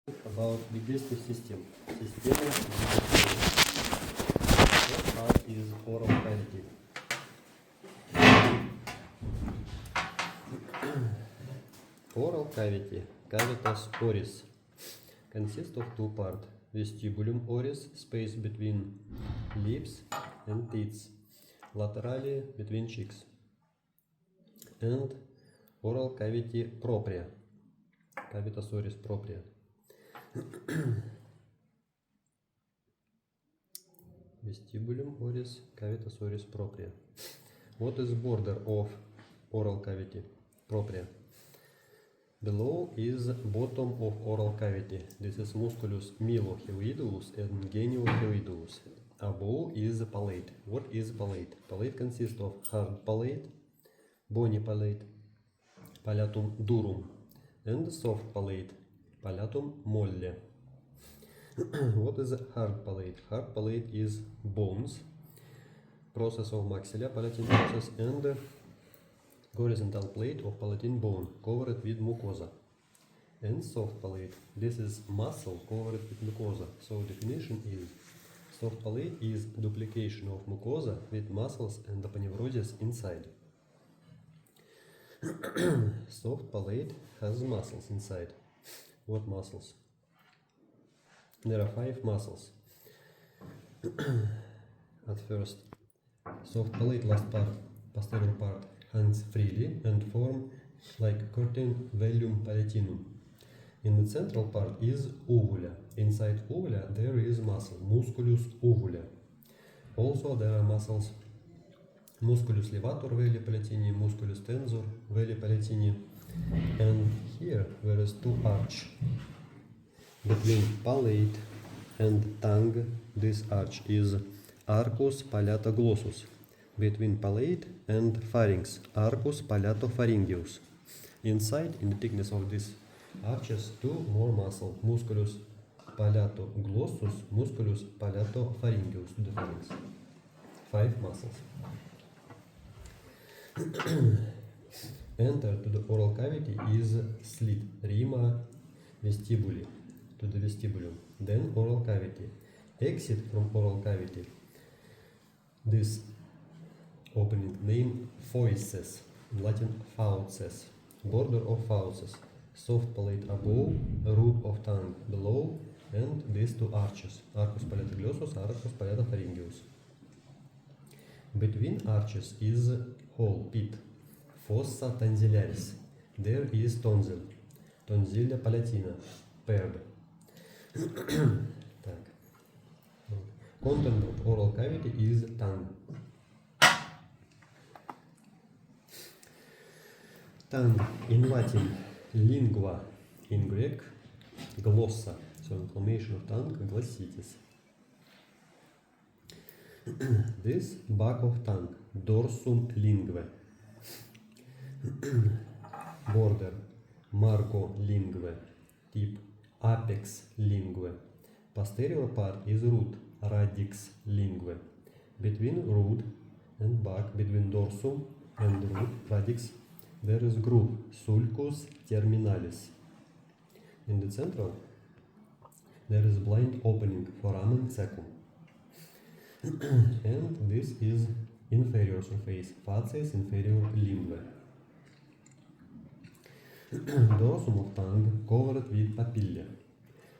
About digestive system. What part is oral cavity? Oral cavity, cavitas oris, consists of two parts: vestibulum oris, space between lips and teeth, laterally between cheeks, and oral cavity propria, cavitas oris propria. Vestibulum oris, cavitas oris propria. What is border of oral cavity propria? Below is bottom of oral cavity. This is musculus mylohyoidus and geniohyoidus. Above is palate. What is palate? Palate consists of hard palate, bony palate, palatum durum, and soft palate, palatum molle. What is hard palate? Hard palate is bones, process of maxilla, palatine process, and horizontal plate of palatine bone covered with mucosa. And soft palate, this is muscle covered with mucosa. So definition is: soft palate is duplication of mucosa with muscles and aponeurosis inside. Soft palate has muscles inside. What muscles? There are 5 muscles. At first, soft palate last part, posterior part, hangs freely and form like curtain velum palatinum. In the central part is uvula. Inside uvula there is muscle, musculus uvula. Also there are muscles, musculus levator veli palatini, musculus tensor veli palatini, and here there is 2 arch between palate and tongue. This arch is arcus palatoglossus. Between palate and pharynx, arcus palatopharyngeus. Inside, in the thickness of these arches, 2 more muscles, musculus palatoglossus, musculus palatopharyngeus, to the pharynx. 5 muscles. Enter to the oral cavity is slit, rima vestibuli, to the vestibulum. Then oral cavity. Exit from oral cavity. This opening name foeces, in Latin fauces, border of fauces, soft palate above, root of tongue below, and these 2 arches, arcus palatoglossus, arcus palatopharyngeus. Between arches is hole, pit, fossa tonsillaris. There is tonsil, tonsilla palatina, paired. Content of oral cavity is tongue. Tongue in Latin, lingua, in Greek, glossa, so inflammation of tongue, glossitis. This back of tongue, dorsum linguae. Border, margo linguae, tip, apex linguae. Posterior part is root, radix linguae. Between root and back, between dorsum and root, radix, there is groove, sulcus terminalis. In the central, there is blind opening, foramen cecum. And this is inferior surface, facies inferior linguae. Dorsum of tongue covered with papillae.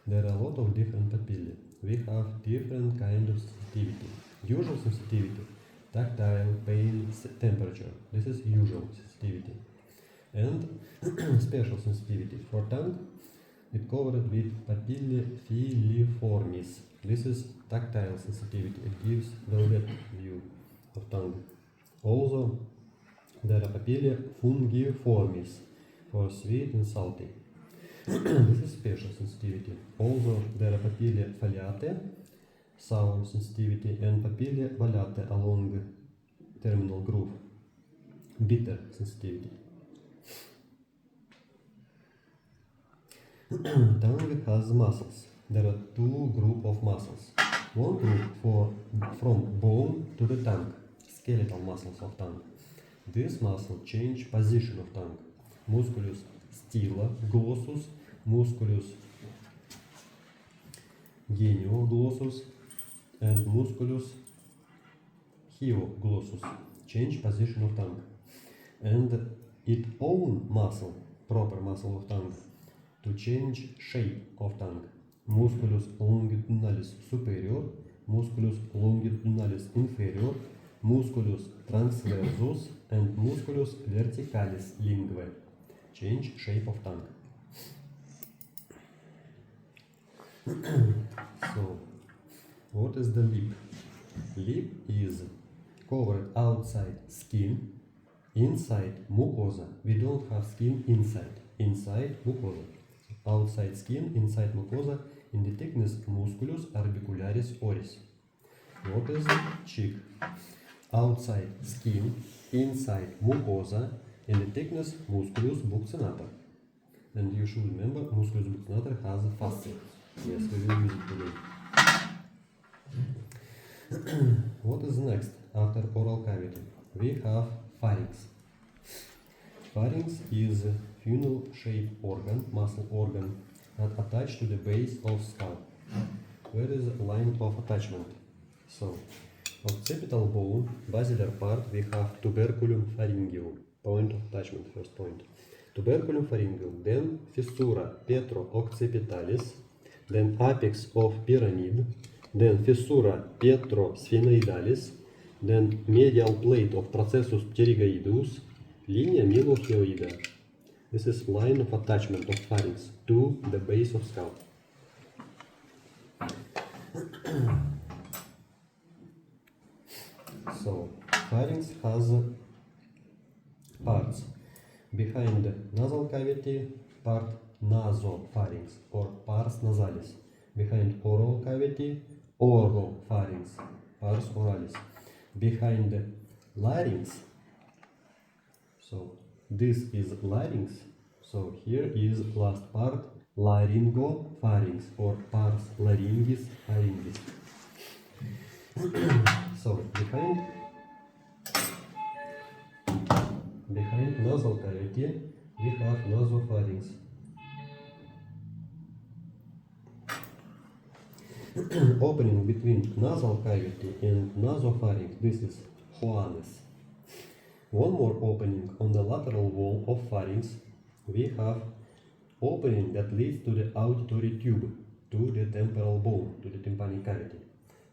There are a lot of different papillae. We have different kind of sensitivity. Usual sensitivity, tactile, pain, temperature. This is usual sensitivity. And special sensitivity. For tongue, it covered with papillae filiformis. This is tactile sensitivity. It gives velvet view of tongue. Also, there are papillae fungiformis, for sweet and salty. This is special sensitivity. Also, there are papillae foliate, sour sensitivity, and papillae volate along terminal groove, bitter sensitivity. Tongue has muscles. There are 2 groups of muscles. One group from bone to the tongue, skeletal muscles of tongue. This muscle change position of tongue. Musculus stila glossus, musculus genioglossus and musculus hyoglossus. Change position of tongue. And its own muscle, proper muscle of tongue, to change shape of tongue. Musculus longitudinalis superior, musculus longitudinalis inferior, musculus transversus, and musculus verticalis linguae. Change shape of tongue. So, what is the lip? Lip is covered outside skin, inside mucosa. We don't have skin inside. Inside mucosa. Outside skin, inside mucosa, in the thickness musculus orbicularis oris. What is cheek? Outside skin, inside mucosa, in the thickness musculus buccinator. And you should remember, musculus buccinator has a fascia. Yes, we will use it today. What is next after oral cavity? We have pharynx. Pharynx is a funnel-shaped organ, muscle organ, that attached to the base of skull. Where is the line of attachment? So, occipital bone, basilar part, we have tuberculum pharyngeum, point of attachment, first point. Tuberculum pharyngeum, then fissura petro-occipitalis, then apex of pyramid, then fissura petro-sphenoidalis, then medial plate of processus pterygoideus, linea mylohyoidea. This is line of attachment of pharynx to the base of skull. So, pharynx has parts. Behind the nasal cavity, part nasopharynx or pars nasalis. Behind oral cavity, oropharynx, pars oralis. Behind the larynx, so this is larynx, so here is last part, laryngopharynx or pars laryngis pharyngis. So behind nasal cavity we have nasopharynx. Opening between nasal cavity and nasopharynx, this is choanus. One more opening on the lateral wall of pharynx, we have opening that leads to the auditory tube, to the temporal bone, to the tympanic cavity.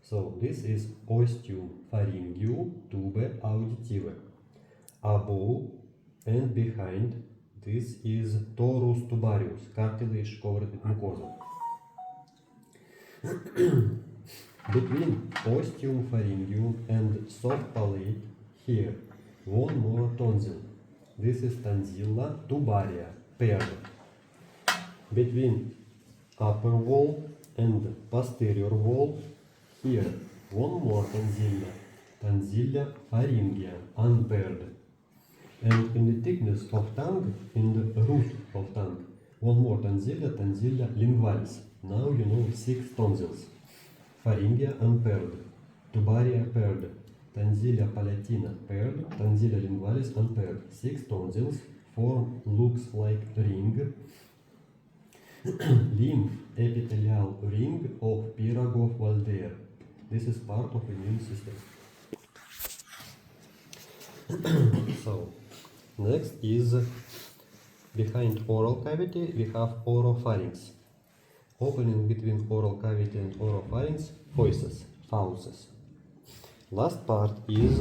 So this is ostium pharyngeum tube auditive. Above and behind, this is torus tubarius, cartilage covered with mucosa. Between ostium pharyngeum and soft palate, here, one more tonsil. This is tonsilla tubaria, paired. Between upper wall and posterior wall, here, one more tonsilla, tonsilla pharyngea, unpaired. And in the thickness of tongue, in the root of tongue, one more tonsilla, tonsilla lingualis. Now you know 6 tonsils. Pharyngea unpaired, tubaria paired, tonsilla palatina paired, tonsilla lingualis unpaired. 6 tonsils form looks like ring, lymph epithelial ring of Pirogov-Waldeyer. This is part of immune system. So, next is behind oral cavity we have oropharynx. Opening between oral cavity and oropharynx, fauces. Last part is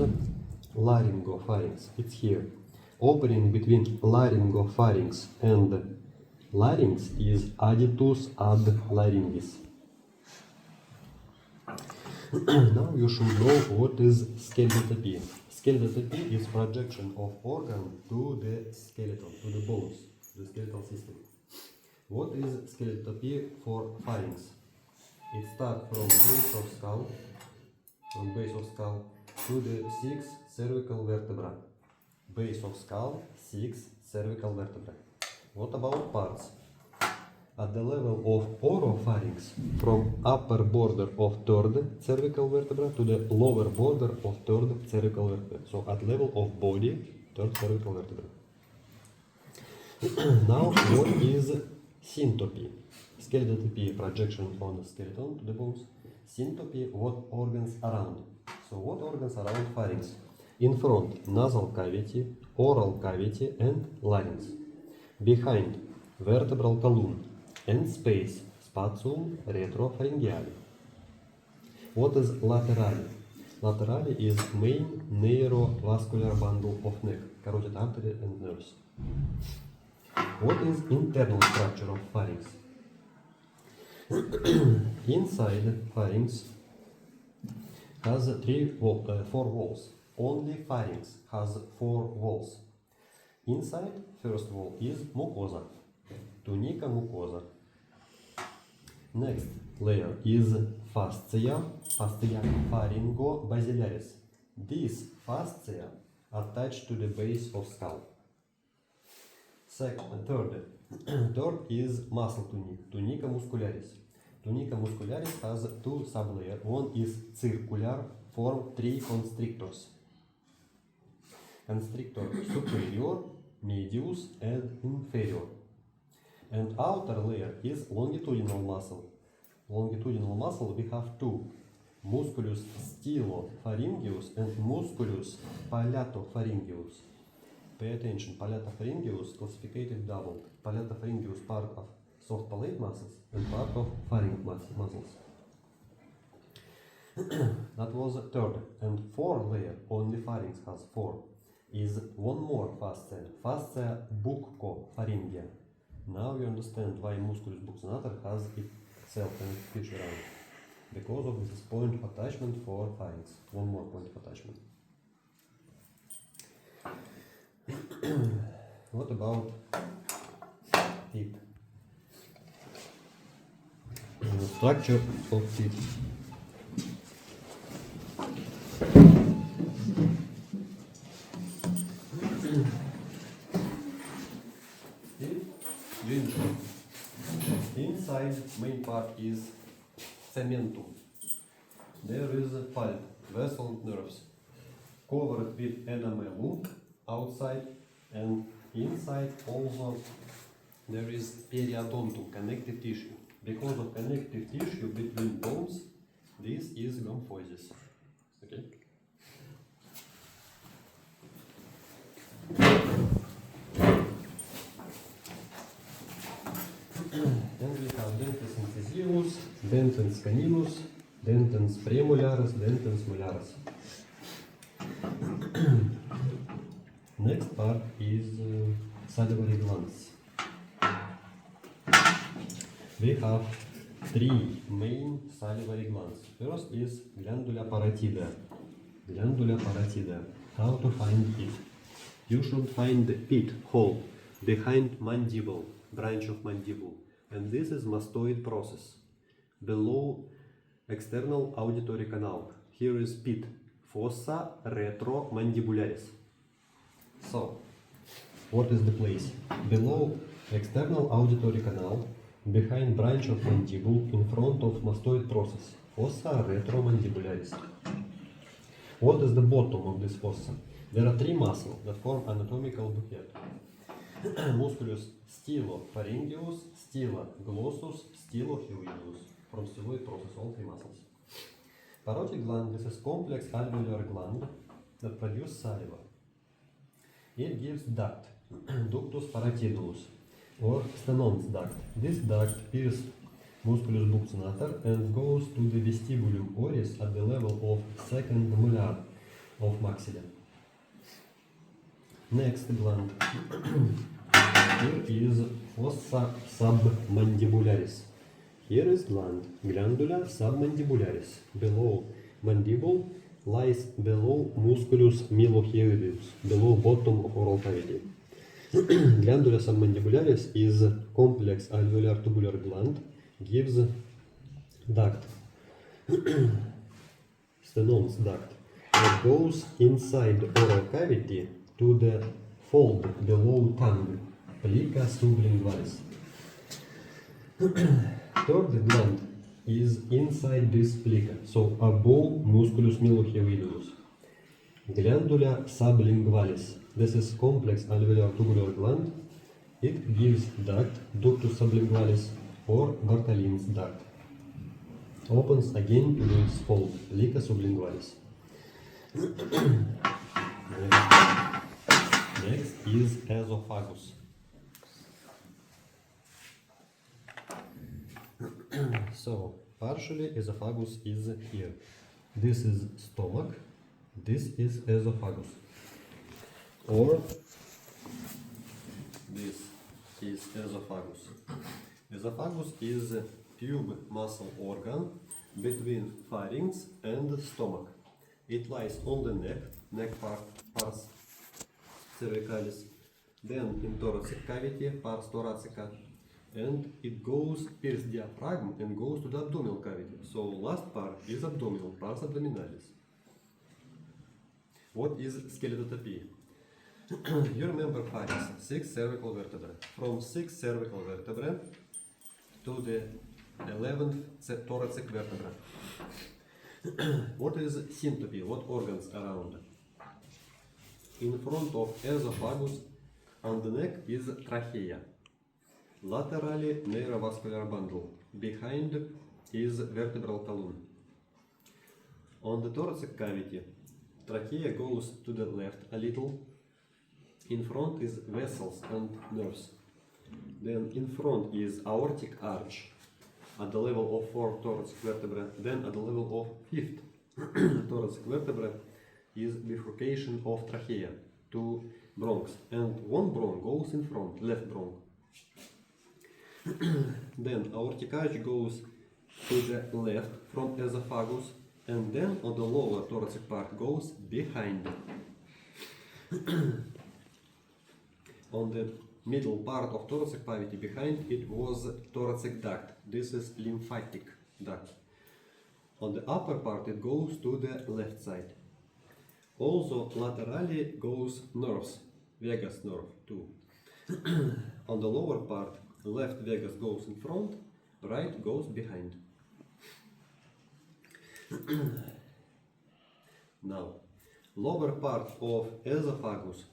laryngopharynx. It's here. Opening between laryngopharynx and larynx is additus ad laryngis. Now you should know what is skeletopy. Skeletopy is projection of organ to the skeleton, to the bones, the skeletal system. What is skeletopy for pharynx? It starts from base of skull to the 6 cervical vertebra. Base of skull, 6 cervical vertebra. What about parts? At the level of oropharynx, from upper border of 3rd cervical vertebra to the lower border of 3rd cervical vertebra. So at level of body, 3rd cervical vertebra. Now what is syncope? Skeletotopy, projection on the skeleton to the bones. Synthopy, what organs around. So what organs around pharynx? In front, nasal cavity, oral cavity and larynx. Behind, vertebral column and space, spatium retropharyngeale. What is laterally? Laterally is main neurovascular bundle of neck, carotid artery and nerves. What is internal structure of pharynx? Inside pharynx has four walls. Only pharynx has 4 walls. Inside, first wall is mucosa, tunica mucosa. Next layer is fascia pharyngo-basilaris. This fascia attached to the base of skull. Third is muscle tunic, tunica muscularis. Tunica muscularis has 2 sublayers. One is circular, form 3 constrictors. Constrictor superior, medius and inferior. And outer layer is longitudinal muscle. Longitudinal muscle we have 2. Musculus stylopharyngeus and musculus palatopharyngeus. Pay attention, palatopharyngeus classified double. Palatopharyngeus part of soft palate muscles and part of pharynx muscles. That was the third. And fourth layer, only pharynx has 4, is one more fascia buccopharyngea. Now you understand why musculus buccinator has itself and its feature around. Because of this point of attachment for pharynx. One more point of attachment. What about teeth? Structure of teeth. Inside main part is cementum. There is a pulp, vessel nerves, covered with enamel outside, and inside also there is periodontum, connective tissue. Because of connective tissue between bones, this is gomphosis. Okay. Then we have dentins incisivus, dentins caninus, dentins premolaris, dentins molaris. Next part is salivary glands. We have 3 main salivary glands. First is glandula parotida. Glandula parotida. How to find it? You should find the pit, hole, behind mandible, branch of mandible. And this is mastoid process. Below external auditory canal. Here is pit, fossa retromandibularis. So, what is the place? Below external auditory canal, behind branch of mandible, in front of mastoid process, fossa retromandibularis. What is the bottom of this fossa? There are 3 muscles that form anatomical bouquet. Musculus stylopharyngeus, styloglossus, stylohyoideus. From styloid process, all 3 muscles. Parotid gland, this is complex alveolar gland that produces saliva. It gives duct, ductus parotidus, or Stenon's duct. This duct pierces musculus buccinator and goes to the vestibulum oris at the level of second molar of maxilla. Next gland. Here is fossa submandibularis. Here is gland, glandula submandibularis. Below mandible lies below musculus mylohyoideus, below bottom of oral cavity. Glandula submandibularis is complex alveolar tubular gland, gives duct, Stenon's duct, that goes inside oral cavity to the fold below tongue, plica sublingualis. Third gland is inside this plica, so above musculus mylohyoideus. Glandula sublingualis. This is complex alveolar tubular gland. It gives duct, ductus sublingualis, or Bartholin's duct. Opens again to this fold, liga sublingualis. Next is esophagus. So, partially esophagus is here. This is stomach, this is esophagus. Or this is esophagus. Esophagus is a tube muscle organ between pharynx and stomach. It lies on the neck part, pars cervicalis, then in thoracic cavity, pars thoracica, and it goes, pierces diaphragm and goes to the abdominal cavity. So last part is abdominal, pars abdominalis. What is skeletotopy? You remember pharynx, 6 cervical vertebrae. From 6 cervical vertebrae to the 11th thoracic vertebra. What is syntopy? What organs around? In front of esophagus on the neck is trachea. Laterally neurovascular bundle. Behind is vertebral column. On the thoracic cavity, trachea goes to the left a little. In front is vessels and nerves. Then in front is aortic arch at the level of 4th thoracic vertebra. Then at the level of 5th thoracic vertebra is bifurcation of trachea to bronch. And one bronch goes in front, left bronch. Then aortic arch goes to the left from esophagus, and then on the lower thoracic part goes behind. On the middle part of thoracic cavity behind it was thoracic duct. This is lymphatic duct. On the upper part it goes to the left side. Also laterally goes nerves, vagus nerve too. On the lower part, left vagus goes in front, right goes behind. Now, lower part of esophagus.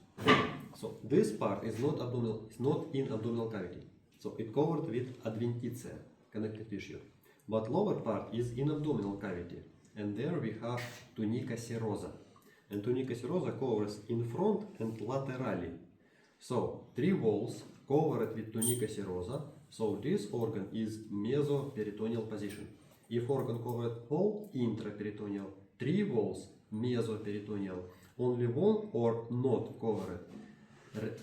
So this part is not abdominal, it's not in abdominal cavity. So it covered with adventitia, connective tissue. But lower part is in abdominal cavity, and there we have tunica serosa. And tunica serosa covers in front and laterally. So 3 walls covered with tunica serosa. So this organ is mesoperitoneal position. If organ covered whole, intraperitoneal. 3 walls, mesoperitoneal. Only one or not covered,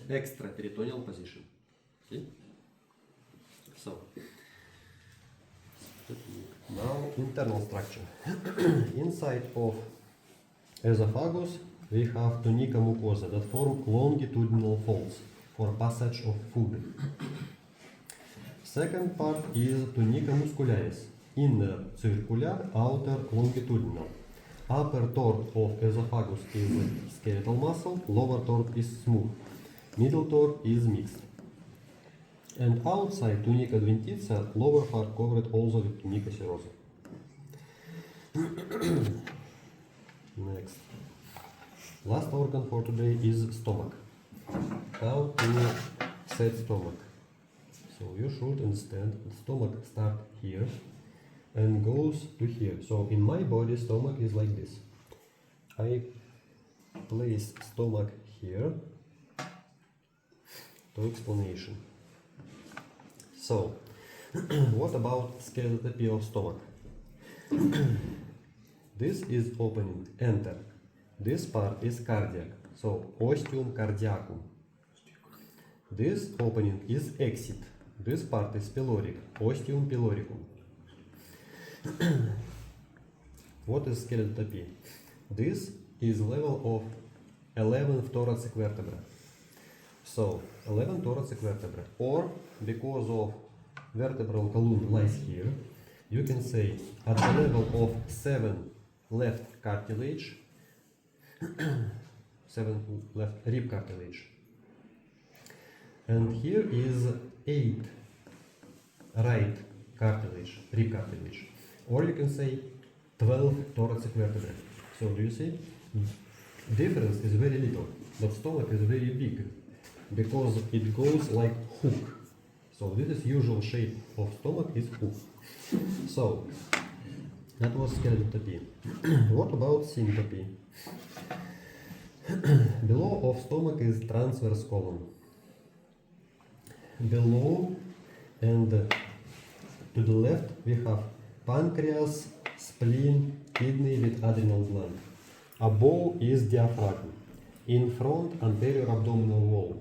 extraperitoneal position. See? So now internal structure. Inside of esophagus we have tunica mucosa that form longitudinal folds for passage of food. Second part is tunica muscularis, inner circular, outer longitudinal. Upper third of esophagus is skeletal muscle, lower third is smooth, middle third is mixed. And outside tunica adventitia, lower part covered also with tunica serosa. Next. Last organ for today is stomach. How to set stomach? So you should understand the stomach starts here and goes to here. So in my body, stomach is like this. I place stomach here to explanation. So, what about skeletopy of stomach? This is opening, enter. This part is cardiac, so ostium cardiacum. This opening is exit. This part is pyloric, ostium pyloricum. What is skeletopy? This is level of 11th thoracic vertebra. So 11 thoracic vertebra, or because of vertebral column lies here, you can say at the level of 7 left cartilage, 7 left rib cartilage, and here is 8 right cartilage, rib cartilage, or you can say 12 thoracic vertebrae. So do you see? Difference is very little, but stomach is very big because it goes like hook. So this is usual shape of stomach is U. So that was skeletotopy. What about syncope? Below of stomach is transverse colon. Below and to the left we have pancreas, spleen, kidney with adrenal gland. Above is diaphragm. In front, anterior abdominal wall.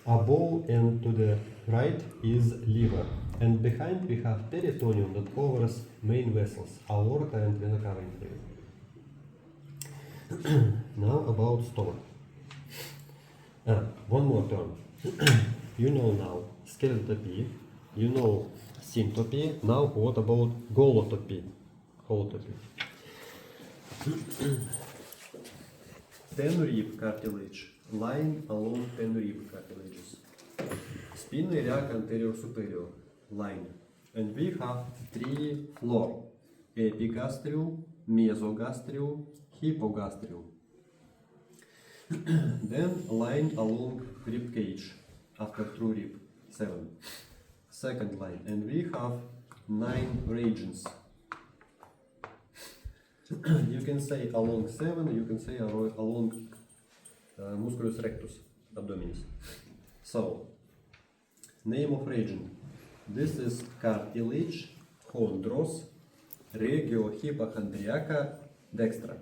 Above and to the right is liver. And behind we have peritoneum that covers main vessels, aorta and vena cava inferior. Now about stomach. One more term. You know now skeletotopy, you know syncope. Now what about golotopy? Golotopy. 10 rib cartilage lying along 10 rib cartilages. Spinoiriac anterior superior line. And we have 3 floor. Epigastrium, mesogastrium, hypogastrium. Then line along rib cage after true rib 7. Second line, and we have 9 regions. You can say along 7, you can say along musculus rectus abdominis. So, name of region. This is cartilage, chondros, regio hypochondriaca dextra,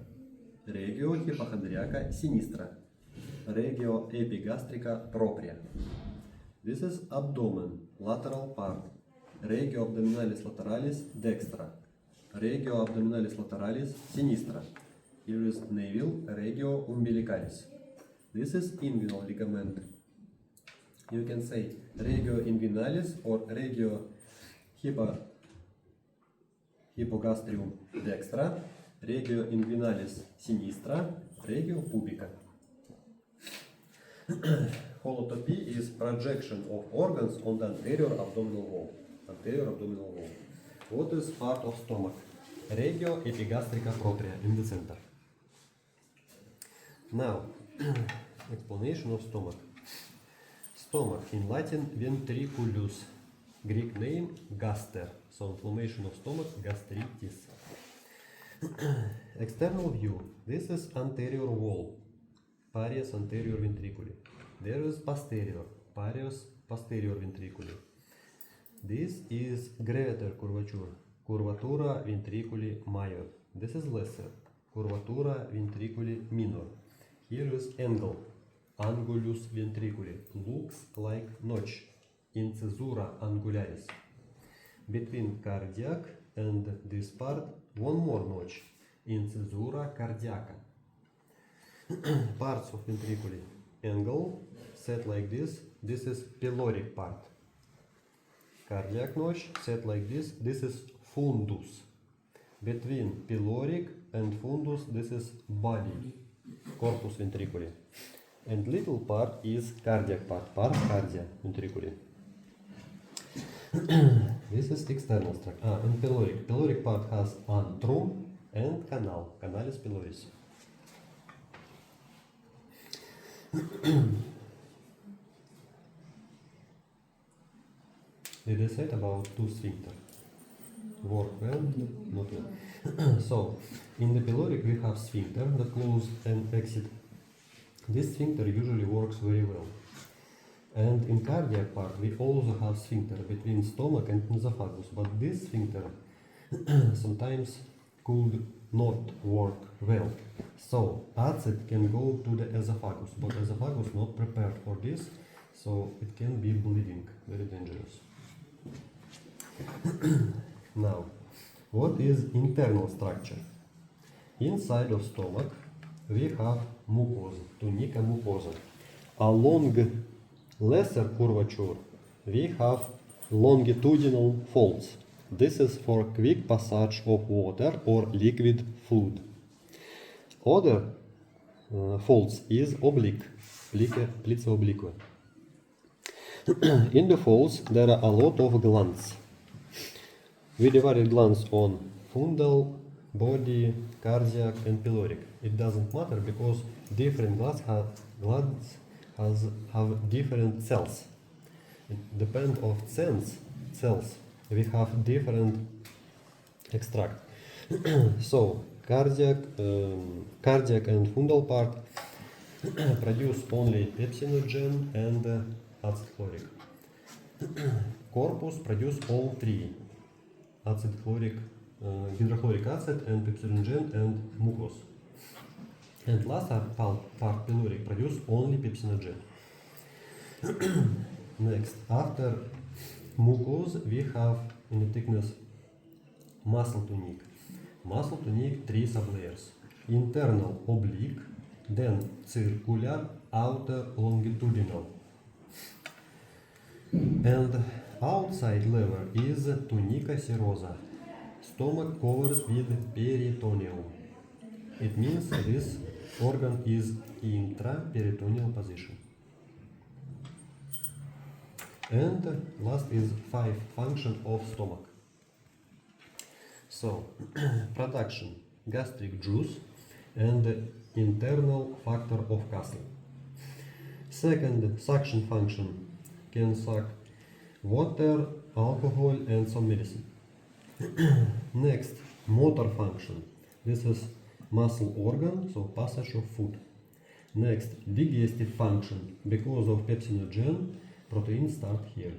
regio hypochondriaca sinistra, regio epigastrica propria. This is abdomen, lateral part, regio abdominalis lateralis dextra, regio abdominalis lateralis sinistra. Here is navel, regio umbilicalis. This is inguinal ligament. You can say regio inguinalis or regio hypogastrium dextra, regio inguinalis sinistra, regio pubica. Holotopy is projection of organs on the anterior abdominal wall. Anterior abdominal wall. What is part of stomach? Regio epigastrica propria in the center. Now, explanation of stomach. Stomach in Latin ventriculus. Greek name gaster. So inflammation of stomach, gastritis. External view. This is anterior wall. Parius anterior ventriculi. There is posterior. Parius posterior ventriculi. This is greater curvature. Curvatura ventriculi major. This is lesser. Curvatura ventriculi minor. Here is angle. Angulus ventriculi. Looks like notch. Incisura angularis. Between cardiac and this part, one more notch. Incisura cardiaca. Parts of ventriculi. Angle, set like this. This is pyloric part. Cardiac notch, set like this. This is fundus. Between pyloric and fundus, this is body, corpus ventriculi. And little part is cardiac part, pars cardia ventriculi. This is external structure. And pyloric. Pyloric part has antrum and canal, canalis pyloris. Did I say about two sphincter? Work well? Not well. So, in the pyloric we have sphincter that close and exit. This sphincter usually works very well. And in cardiac part we also have sphincter between stomach and esophagus, but this sphincter sometimes could not work well. So acid can go to the esophagus, but esophagus not prepared for this, so it can be bleeding, very dangerous. Now, what is internal structure? Inside of stomach we have mucosa, tunica mucosa. Along lesser curvature we have longitudinal folds. This is for quick passage of water or liquid fluid. Other folds is oblique, plica obliqua. In the folds there are a lot of glands. We divided glands on fundal, body, cardiac and pyloric. It doesn't matter because different glands have different cells. It depends of cells. We have different extract. So cardiac and fundal part produce only pepsinogen and acid chloric. Corpus produce all three: acid chloric, hydrochloric acid, and pepsinogen and mucose. And last part pyloric produce only pepsinogen. Next, after mucose, we have in the thickness muscle tunic. Muscle tunic, three sublayers: internal oblique, then circular, outer longitudinal. And outside layer is tunica serosa, stomach covered with peritoneum. It means this organ is intraperitoneal position. And last is 5 function of stomach. So, production, gastric juice and internal factor of Castle. Second, suction function, can suck water, alcohol and some medicine. Next, motor function. This is muscle organ, so passage of food. Next, digestive function. Because of pepsinogen, protein start here.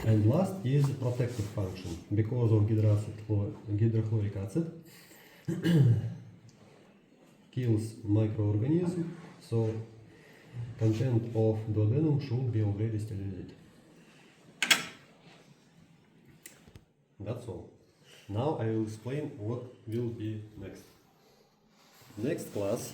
And last is protective function. Because of hydrochloric acid kills microorganism, so content of duodenum should be already sterilized. That's all. Now I will explain what will be next. Next class